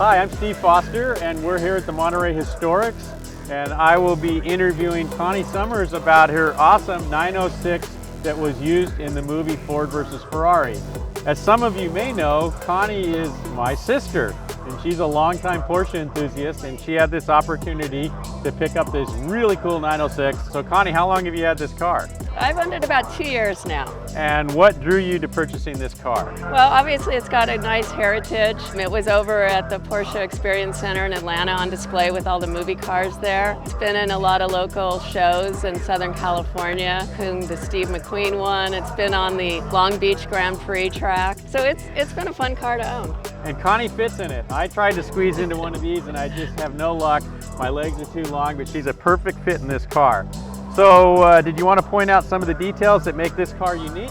Hi, I'm Steve Foster, and we're here at the Monterey Historics, and I will be interviewing Connie Summers about her awesome 906 that was used in the movie Ford v Ferrari. As some of you may know, Connie is my sister, and she's a longtime Porsche enthusiast, and she had this opportunity to pick up this really cool 906. So Connie, how long have you had this car? I've owned it about 2 years now. And what drew you to purchasing this car? Well, obviously it's got a nice heritage. It was over at the Porsche Experience Center in Atlanta on display with all the movie cars there. It's been in a lot of local shows in Southern California, including the Steve McQueen one. It's been on the Long Beach Grand Prix track. So it's been a fun car to own. And Connie fits in it. I tried to squeeze into one of these and I just have no luck. My legs are too long, but she's a perfect fit in this car. So did you want to point out some of the details that make this car unique?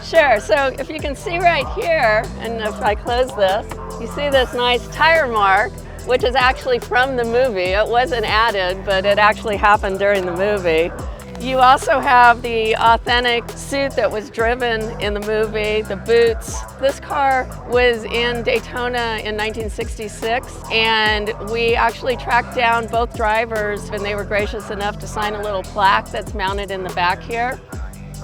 Sure, so if you can see right here, and if I close this, you see this nice tire mark, which is actually from the movie. It wasn't added, but it actually happened during the movie. You also have the authentic suit that was driven in the movie, the boots. This car was in Daytona in 1966, and we actually tracked down both drivers, and they were gracious enough to sign a little plaque that's mounted in the back here.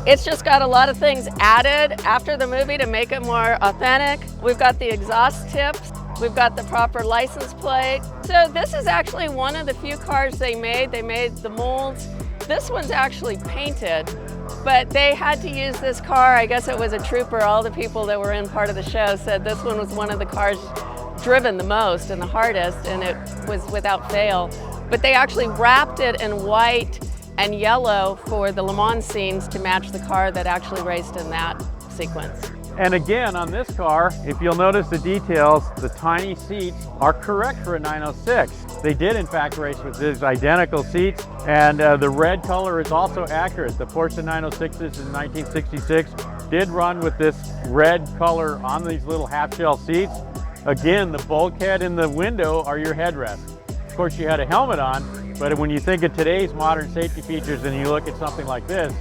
It's just got a lot of things added after the movie to make it more authentic. We've got the exhaust tips. We've got the proper license plate. So this is actually one of the few cars they made. They made the molds. This one's actually painted, but they had to use this car. I guess it was a trooper. All the people that were in part of the show said this one was one of the cars driven the most and the hardest, and it was without fail. But they actually wrapped it in white and yellow for the LeMans scenes to match the car that actually raced in that sequence. And again, on this car, if you'll notice the details, the tiny seats are correct for a 906. They did in fact race with these identical seats, and the red color is also accurate. The Porsche 906s in 1966 did run with this red color on these little half-shell seats. Again, the bulkhead in the window are your headrests. Of course, you had a helmet on, but when you think of today's modern safety features and you look at something like this,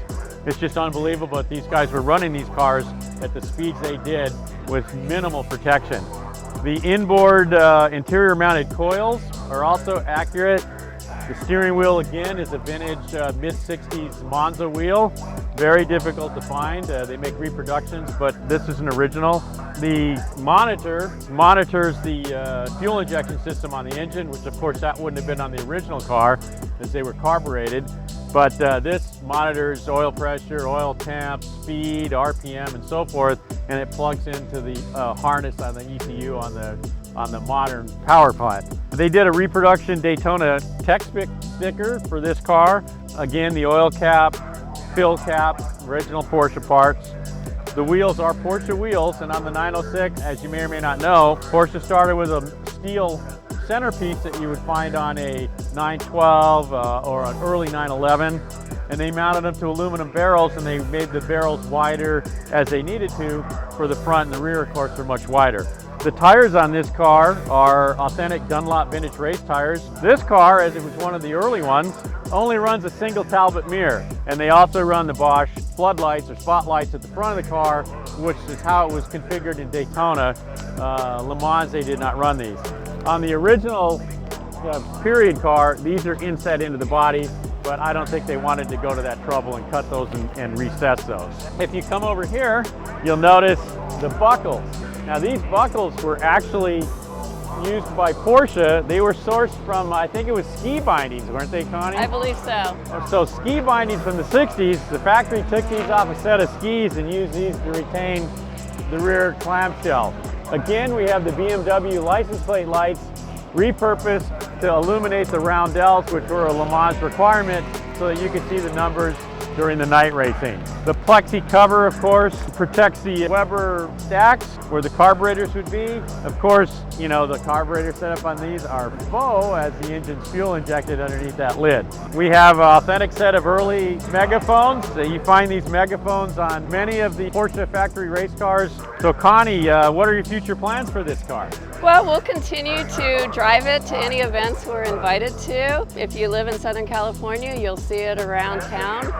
it's just unbelievable that these guys were running these cars at the speeds they did with minimal protection. The inboard interior mounted coils are also accurate. The steering wheel again is a vintage mid-60s Monza wheel. Very difficult to find. They make reproductions, but this is an original. The monitor monitors the fuel injection system on the engine, which of course that wouldn't have been on the original car as they were carbureted. But this monitors oil pressure, oil temp, speed, RPM, and so forth, and it plugs into the harness on the ECU on the modern power plant. They did a reproduction Daytona tech sticker for this car. Again, the oil cap, fill cap, original Porsche parts. The wheels are Porsche wheels, and on the 906, as you may or may not know, Porsche started with a steel centerpiece that you would find on a 912 or an early 911, and they mounted them to aluminum barrels, and they made the barrels wider as they needed to for the front, and the rear of course are much wider. The tires on this car are authentic Dunlop vintage race tires. This car, as it was one of the early ones, only runs a single Talbot mirror, and they also run the Bosch floodlights or spotlights at the front of the car, which is how it was configured in Daytona. LeMans, they did not run these. On the original period car, these are inset into the body, but I don't think they wanted to go to that trouble and cut those and recess those. If you come over here, you'll notice the buckles. Now these buckles were actually used by Porsche. They were sourced from, I think it was ski bindings, weren't they, Connie? I believe so. So ski bindings from the 60s, the factory took these off a set of skis and used these to retain the rear clamshell. Again, we have the BMW license plate lights repurposed to illuminate the roundels, which were a LeMans requirement, so that you could see the numbers during the night racing. The plexi cover, of course, protects the Weber stacks where the carburetors would be. Of course, you know, the carburetor setup on these are faux as the engine's fuel injected underneath that lid. We have an authentic set of early megaphones. You find these megaphones on many of the Porsche factory race cars. So Connie, what are your future plans for this car? Well, we'll continue to drive it to any events we're invited to. If you live in Southern California, you'll see it around town.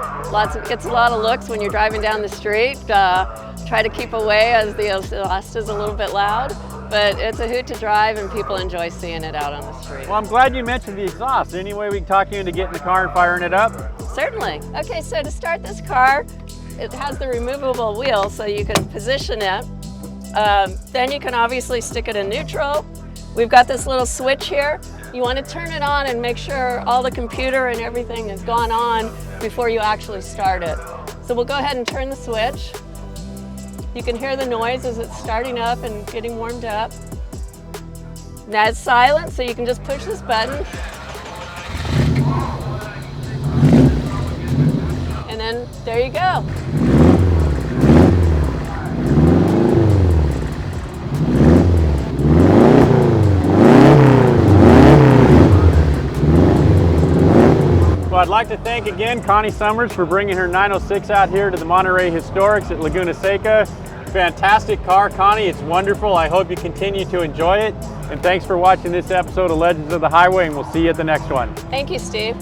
Gets a lot of looks when you're driving down the street. Try to keep away as the exhaust is a little bit loud. but it's a hoot to drive and people enjoy seeing it out on the street. Well, I'm glad you mentioned the exhaust. Any way we can talk you into getting the car and firing it up? Certainly. Okay, so to start this car, it has the removable wheel so you can position it. Then you can obviously stick it in neutral. We've got this little switch here. You want to turn it on and make sure all the computer and everything has gone on before you actually start it. So we'll go ahead and turn the switch. You can hear the noise as it's starting up and getting warmed up. Now it's silent, so you can just push this button. And then there you go. Well, I'd like to thank again Connie Summers for bringing her 906 out here to the Monterey Historics at Laguna Seca. Fantastic car, Connie. It's wonderful. I hope you continue to enjoy it. And thanks for watching this episode of Legends of the Highway, and we'll see you at the next one. Thank you, Steve.